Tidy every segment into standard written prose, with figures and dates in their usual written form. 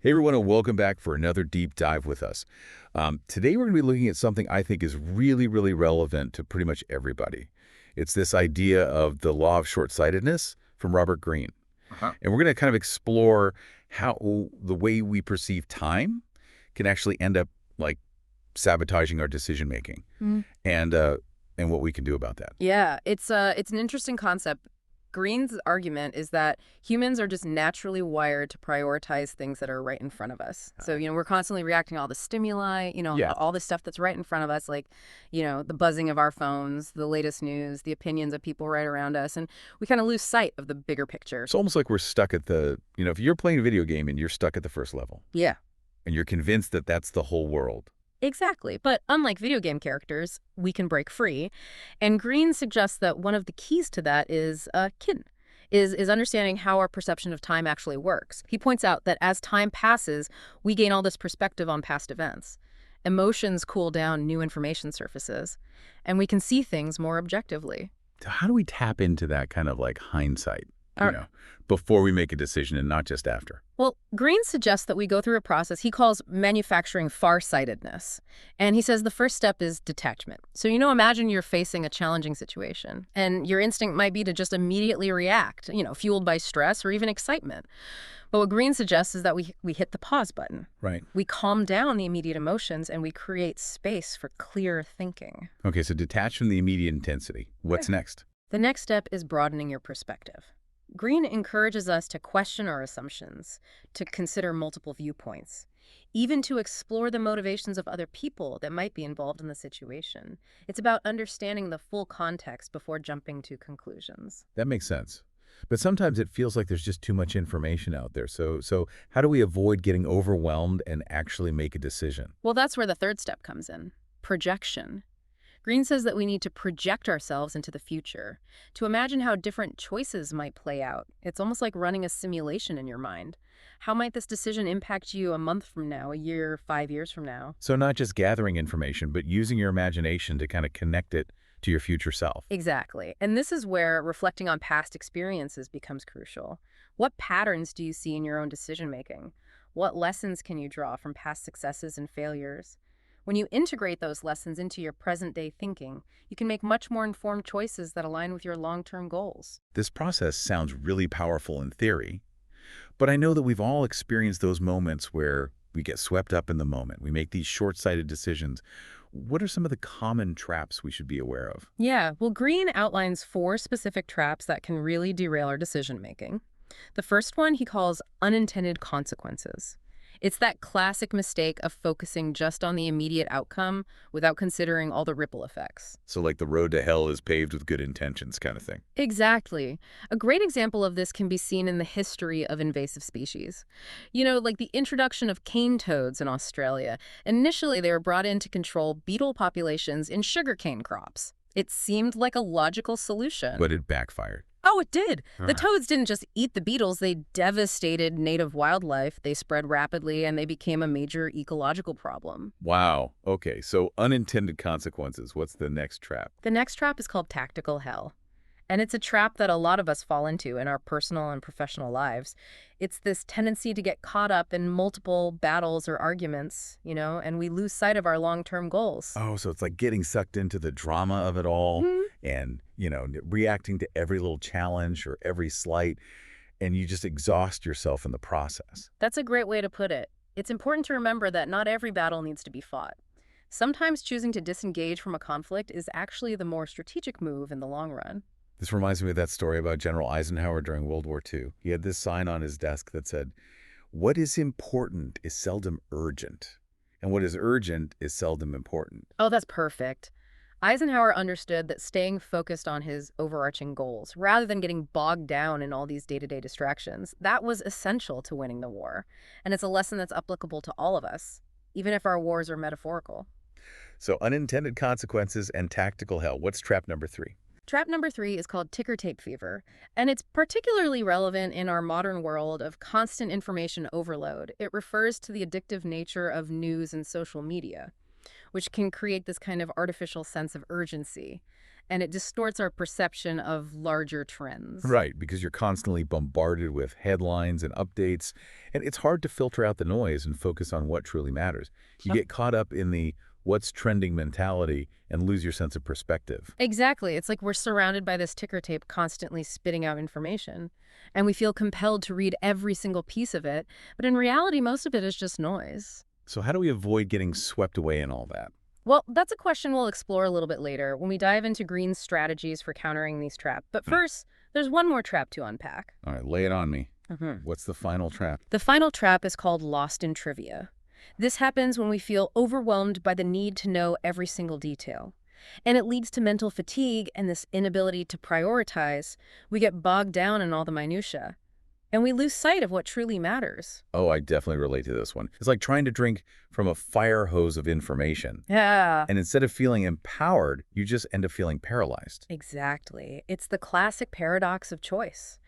Hey everyone, and welcome back for another deep dive with us. Today we're going to be looking at something I think is really, really relevant to pretty much everybody. It's this idea of the law of short-sightedness from Robert Greene. Uh-huh. And we're going to kind of explore how the way we perceive time can actually end up like sabotaging our decision making Mm. and uh, and what we can do about that. Yeah, it's an interesting concept. Green's argument is that humans are just naturally wired to prioritize things that are right in front of us. So, we're constantly reacting to all the stimuli, Yeah. all the stuff that's right in front of us, like, the buzzing of our phones, the latest news, the opinions of people right around us, and we kind of lose sight of the bigger picture. It's almost like we're stuck at if you're playing a video game and you're stuck at the first level Yeah. and you're convinced that that's the whole world. Exactly. But unlike video game characters, we can break free. And Green suggests that one of the keys to that is kin, is understanding how our perception of time actually works. He points out that as time passes, we gain all this perspective on past events. Emotions cool down, new information surfaces, and we can see things more objectively. So how do we tap into that kind of like hindsight, Ar- before we make a decision and not just after? Well, Green suggests that we go through a process he calls manufacturing farsightedness. And he says the first step is detachment. So, imagine you're facing a challenging situation, and your instinct might be to just immediately react, fueled by stress or even excitement. But what Green suggests is that we hit the pause button. Right. We calm down the immediate emotions, and we create space for clear thinking. Okay, so detach from the immediate intensity. What's next? The next step is broadening your perspective. Green encourages us to question our assumptions, to consider multiple viewpoints, even to explore the motivations of other people that might be involved in the situation. It's about understanding the full context before jumping to conclusions. That makes sense. But sometimes it feels like there's just too much information out there. So how do we avoid getting overwhelmed and actually make a decision? Well, that's where the third step comes in: projection. Green says that we need to project ourselves into the future, to imagine how different choices might play out. It's almost like running a simulation in your mind. How might this decision impact you a month from now, a year, 5 years from now? So not just gathering information, but using your imagination to kind of connect it to your future self. Exactly. And this is where reflecting on past experiences becomes crucial. What patterns do you see in your own decision-making? What lessons can you draw from past successes and failures? When you integrate those lessons into your present-day thinking, you can make much more informed choices that align with your long-term goals. This process sounds really powerful in theory, but I know that we've all experienced those moments where we get swept up in the moment. We make these short-sighted decisions. What are some of the common traps we should be aware of? Yeah, well, Green outlines 4 specific traps that can really derail our decision-making. The first one he calls unintended consequences. It's that classic mistake of focusing just on the immediate outcome without considering all the ripple effects. So like the road to hell is paved with good intentions kind of thing. Exactly. A great example of this can be seen in the history of invasive species. Like the introduction of cane toads in Australia. Initially, they were brought in to control beetle populations in sugarcane crops. It seemed like a logical solution. But it backfired. Oh, it did. The Ah. toads didn't just eat the beetles, they devastated native wildlife. They spread rapidly, and they became a major ecological problem. Wow. Okay, so unintended consequences. What's the next trap? The next trap is called tactical hell. And it's a trap that a lot of us fall into in our personal and professional lives. It's this tendency to get caught up in multiple battles or arguments, and we lose sight of our long-term goals. Oh, so it's like getting sucked into the drama of it all and, reacting to every little challenge or every slight, and you just exhaust yourself in the process. That's a great way to put it. It's important to remember that not every battle needs to be fought. Sometimes choosing to disengage from a conflict is actually the more strategic move in the long run. This reminds me of that story about General Eisenhower during World War II. He had this sign on his desk that said, "What is important is seldom urgent, and what is urgent is seldom important." Oh, that's perfect. Eisenhower understood that staying focused on his overarching goals, rather than getting bogged down in all these day-to-day distractions, that was essential to winning the war. And it's a lesson that's applicable to all of us, even if our wars are metaphorical. So unintended consequences and tactical hell. What's trap number 3? Trap number 3 is called ticker tape fever, and it's particularly relevant in our modern world of constant information overload. It refers to the addictive nature of news and social media, which can create this kind of artificial sense of urgency. and it distorts our perception of larger trends. Right, because you're constantly bombarded with headlines and updates, and it's hard to filter out the noise and focus on what truly matters. You Yep. get caught up in the what's trending mentality and lose your sense of perspective. Exactly. It's like we're surrounded by this ticker tape constantly spitting out information, and we feel compelled to read every single piece of it, but in reality, most of it is just noise. So how do we avoid getting swept away in all that? Well, that's a question we'll explore a little bit later when we dive into Green's strategies for countering these traps. But Hmm. first, there's one more trap to unpack. All right, lay it on me. Mhm. What's the final trap? The final trap is called lost in trivia. This happens when we feel overwhelmed by the need to know every single detail. And it leads to mental fatigue and this inability to prioritize. We get bogged down in all the minutiae, and we lose sight of what truly matters. Oh, I definitely relate to this one. It's like trying to drink from a fire hose of information. Yeah. And instead of feeling empowered, you just end up feeling paralyzed. Exactly. It's the classic paradox of choice.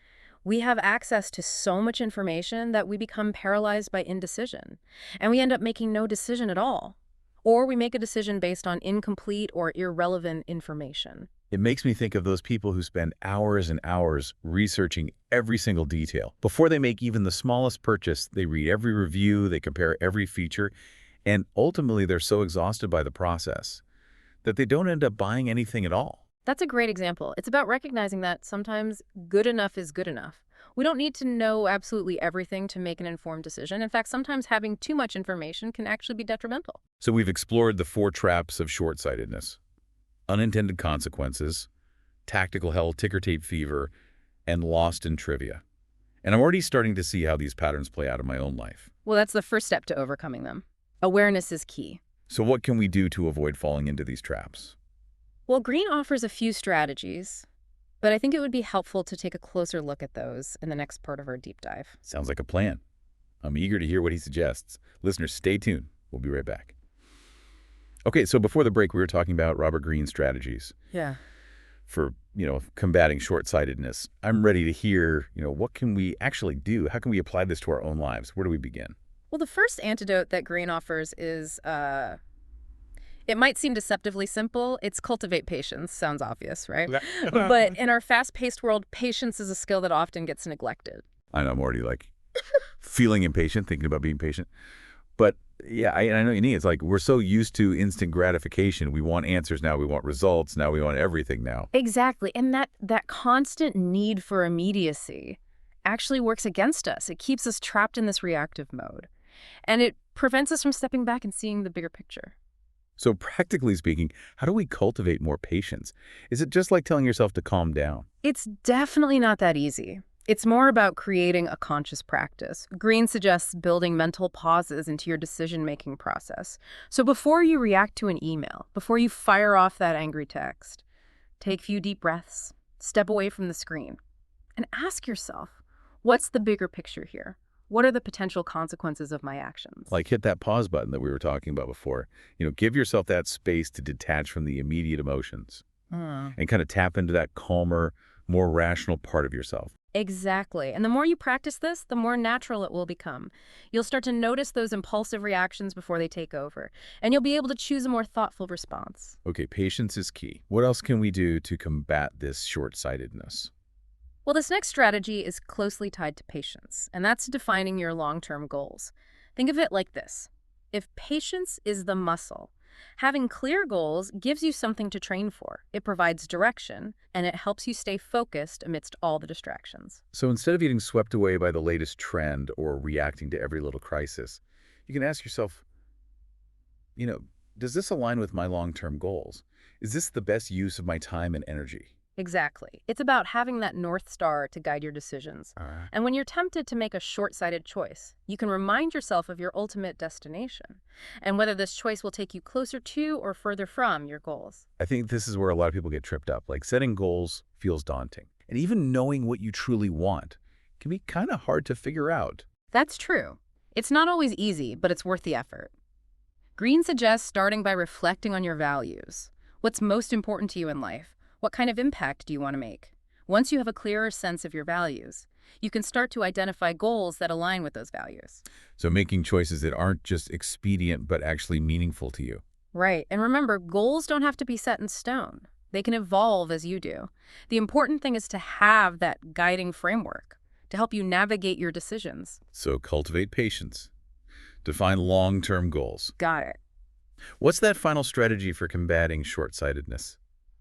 We have access to so much information that we become paralyzed by indecision, and we end up making no decision at all. Or we make a decision based on incomplete or irrelevant information. It makes me think of those people who spend hours and hours researching every single detail. Before they make even the smallest purchase, they read every review, they compare every feature, and ultimately they're so exhausted by the process that they don't end up buying anything at all. That's a great example. It's about recognizing that sometimes good enough is good enough. We don't need to know absolutely everything to make an informed decision. In fact, sometimes having too much information can actually be detrimental. So we've explored the 4 traps of short-sightedness: unintended consequences, tactical hell, ticker tape fever, and lost in trivia. And I'm already starting to see how these patterns play out in my own life. Well, that's the first step to overcoming them. Awareness is key. So what can we do to avoid falling into these traps? Well, Green offers a few strategies, but I think it would be helpful to take a closer look at those in the next part of our deep dive. Sounds like a plan. I'm eager to hear what he suggests. Listeners, stay tuned. We'll be right back. Okay, so before the break, we were talking about Robert Greene's strategies Yeah. for, combating short-sightedness. I'm ready to hear, what can we actually do? How can we apply this to our own lives? Where do we begin? Well, the first antidote that Green offers is, it might seem deceptively simple. It's cultivate patience. Sounds obvious, right? But in our fast-paced world, patience is a skill that often gets neglected. I know I'm already feeling impatient, thinking about being patient. But yeah, I know you need. It's like we're so used to instant gratification. We want answers now. We want results now. We want everything now. Exactly. And that constant need for immediacy actually works against us. It keeps us trapped in this reactive mode. And it prevents us from stepping back and seeing the bigger picture. So practically speaking, how do we cultivate more patience? Is it just like telling yourself to calm down? It's definitely not that easy. It's more about creating a conscious practice. Green suggests building mental pauses into your decision-making process. So before you react to an email, before you fire off that angry text, take a few deep breaths, step away from the screen, and ask yourself, what's the bigger picture here? What are the potential consequences of my actions? Like hit that pause button that we were talking about before. Give yourself that space to detach from the immediate emotions and kind of tap into that calmer, more rational part of yourself. Exactly. And the more you practice this, the more natural it will become. You'll start to notice those impulsive reactions before they take over, and you'll be able to choose a more thoughtful response. Okay, patience is key. What else can we do to combat this short-sightedness? Well, this next strategy is closely tied to patience, and that's defining your long-term goals. Think of it like this. If patience is the muscle, having clear goals gives you something to train for. It provides direction, and it helps you stay focused amidst all the distractions. So instead of getting swept away by the latest trend or reacting to every little crisis, you can ask yourself, does this align with my long-term goals? Is this the best use of my time and energy? Exactly. It's about having that North Star to guide your decisions. And when you're tempted to make a short-sighted choice, you can remind yourself of your ultimate destination and whether this choice will take you closer to or further from your goals. I think this is where a lot of people get tripped up. Like setting goals feels daunting. And even knowing what you truly want can be kind of hard to figure out. That's true. It's not always easy, but it's worth the effort. Green suggests starting by reflecting on your values. What's most important to you in life? What kind of impact do you want to make? Once you have a clearer sense of your values, you can start to identify goals that align with those values. So making choices that aren't just expedient but actually meaningful to you. Right. And remember, goals don't have to be set in stone. They can evolve as you do. The important thing is to have that guiding framework to help you navigate your decisions. So cultivate patience. Define long-term goals. Got it. What's that final strategy for combating short-sightedness?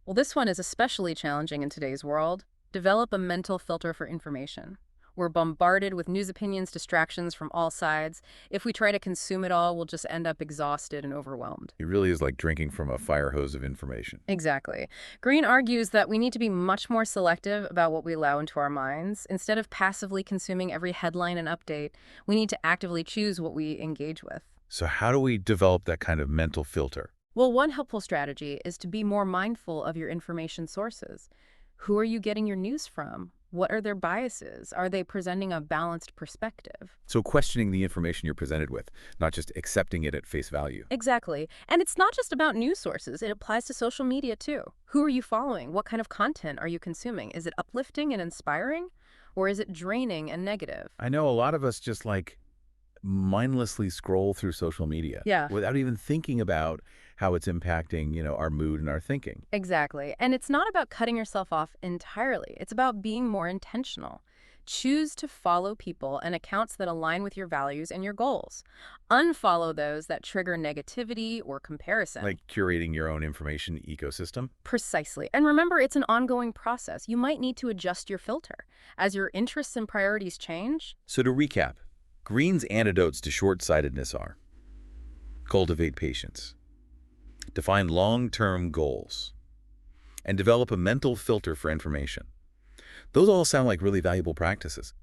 Well, this one is especially challenging in today's world. Develop a mental filter for information. We're bombarded with news opinions, distractions from all sides. If we try to consume it all, we'll just end up exhausted and overwhelmed. It really is like drinking from a fire hose of information. Exactly. Green argues that we need to be much more selective about what we allow into our minds. Instead of passively consuming every headline and update, we need to actively choose what we engage with. So how do we develop that kind of mental filter? Well, one helpful strategy is to be more mindful of your information sources. Who are you getting your news from? What are their biases? Are they presenting a balanced perspective? So questioning the information you're presented with, not just accepting it at face value. Exactly. And it's not just about news sources. It applies to social media, too. Who are you following? What kind of content are you consuming? Is it uplifting and inspiring? Or is it draining and negative? I know a lot of us just mindlessly scroll through social media Yeah. without even thinking about how it's impacting, our mood and our thinking. Exactly. And it's not about cutting yourself off entirely. It's about being more intentional. Choose to follow people and accounts that align with your values and your goals. Unfollow those that trigger negativity or comparison. Like curating your own information ecosystem. Precisely. And remember, it's an ongoing process. You might need to adjust your filter. As your interests and priorities change, So to recap, Green's antidotes to short-sightedness are: cultivate patience, define long-term goals, and develop a mental filter for information. Those all sound like really valuable practices.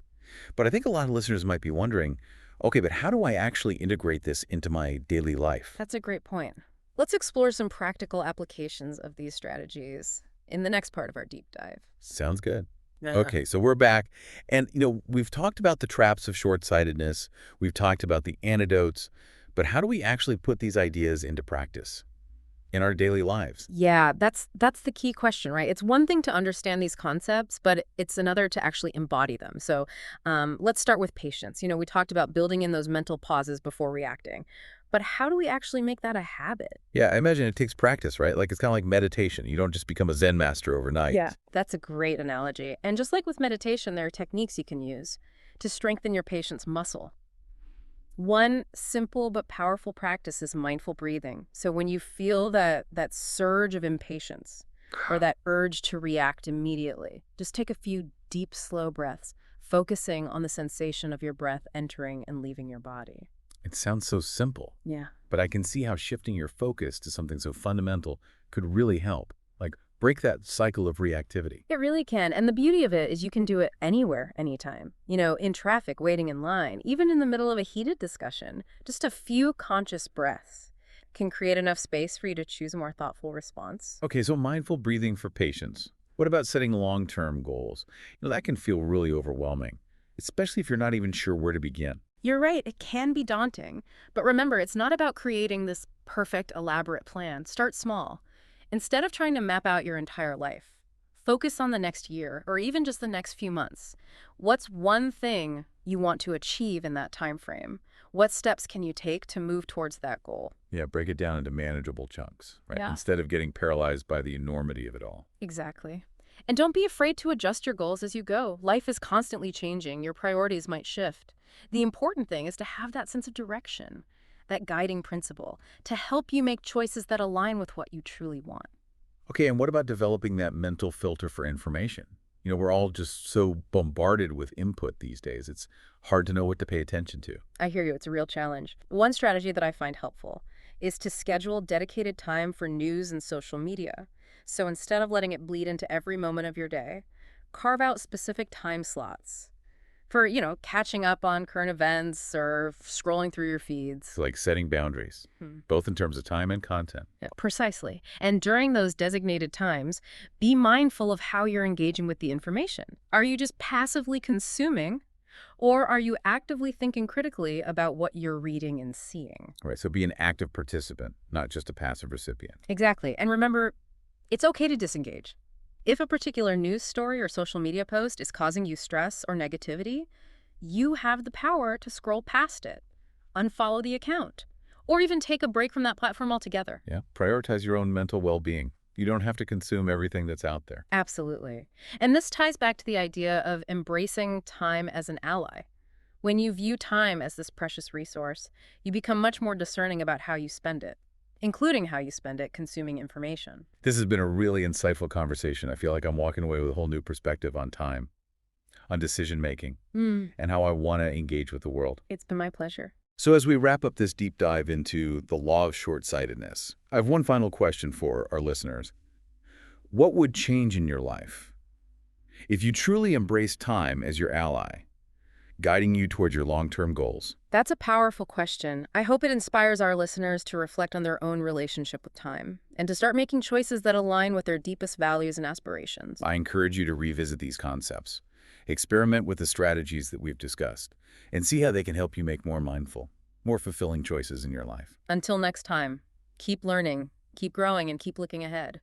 But I think a lot of listeners might be wondering, okay, but how do I actually integrate this into my daily life? that's a great point. Let's explore some practical applications of these strategies in the next part of our deep dive. Sounds good. Yeah. Okay, so we're back. And, we've talked about the traps of short-sightedness. We've talked about the antidotes. But how do we actually put these ideas into practice in our daily lives? Yeah, that's the key question, right? It's one thing to understand these concepts, but it's another to actually embody them. So let's start with patience. We talked about building in those mental pauses before reacting. But how do we actually make that a habit? Yeah, I imagine it takes practice, right? Like it's kind of like meditation. You don't just become a Zen master overnight. Yeah, that's a great analogy. And just like with meditation, there are techniques you can use to strengthen your patience muscle. One simple but powerful practice is mindful breathing. So when you feel that surge of impatience or that urge to react immediately, just take a few deep, slow breaths, focusing on the sensation of your breath entering and leaving your body. It sounds so simple, Yeah. but I can see how shifting your focus to something so fundamental could really help. Like break that cycle of reactivity. It really can. And the beauty of it is you can do it anywhere, anytime. In traffic, waiting in line, even in the middle of a heated discussion. Just a few conscious breaths can create enough space for you to choose a more thoughtful response. Okay, so mindful breathing for patience. What about setting long-term goals? That can feel really overwhelming, especially if you're not even sure where to begin. You're right, it can be daunting. But remember, it's not about creating this perfect, elaborate plan. Start small. Instead of trying to map out your entire life, focus on the next year or even just the next few months. What's one thing you want to achieve in that time frame? What steps can you take to move towards that goal? Yeah, break it down into manageable chunks, right? Yeah. Instead of getting paralyzed by the enormity of it all. Exactly. And don't be afraid to adjust your goals as you go. Life is constantly changing. Your priorities might shift. The important thing is to have that sense of direction, that guiding principle, to help you make choices that align with what you truly want. Okay, and what about developing that mental filter for information? We're all just so bombarded with input these days. It's hard to know what to pay attention to. I hear you. It's a real challenge. One strategy that I find helpful is to schedule dedicated time for news and social media. So instead of letting it bleed into every moment of your day, carve out specific time slots for, catching up on current events or scrolling through your feeds. It's like setting boundaries, both in terms of time and content. Yeah, precisely. And during those designated times, be mindful of how you're engaging with the information. Are you just passively consuming, or are you actively thinking critically about what you're reading and seeing? Right, so be an active participant, not just a passive recipient. Exactly. And remember, it's okay to disengage. If a particular news story or social media post is causing you stress or negativity, you have the power to scroll past it, unfollow the account, or even take a break from that platform altogether. Yeah, prioritize your own mental well-being. You don't have to consume everything that's out there. Absolutely. And this ties back to the idea of embracing time as an ally. When you view time as this precious resource, you become much more discerning about how you spend it, including how you spend it consuming information. This has been a really insightful conversation. I feel like I'm walking away with a whole new perspective on time, on decision making, and how I want to engage with the world. It's been my pleasure. So as we wrap up this deep dive into the law of short-sightedness, I have one final question for our listeners. What would change in your life if you truly embrace time as your ally, guiding you towards your long-term goals? That's a powerful question. I hope it inspires our listeners to reflect on their own relationship with time and to start making choices that align with their deepest values and aspirations. I encourage you to revisit these concepts, experiment with the strategies that we've discussed, and see how they can help you make more mindful, more fulfilling choices in your life. Until next time, keep learning, keep growing, and keep looking ahead.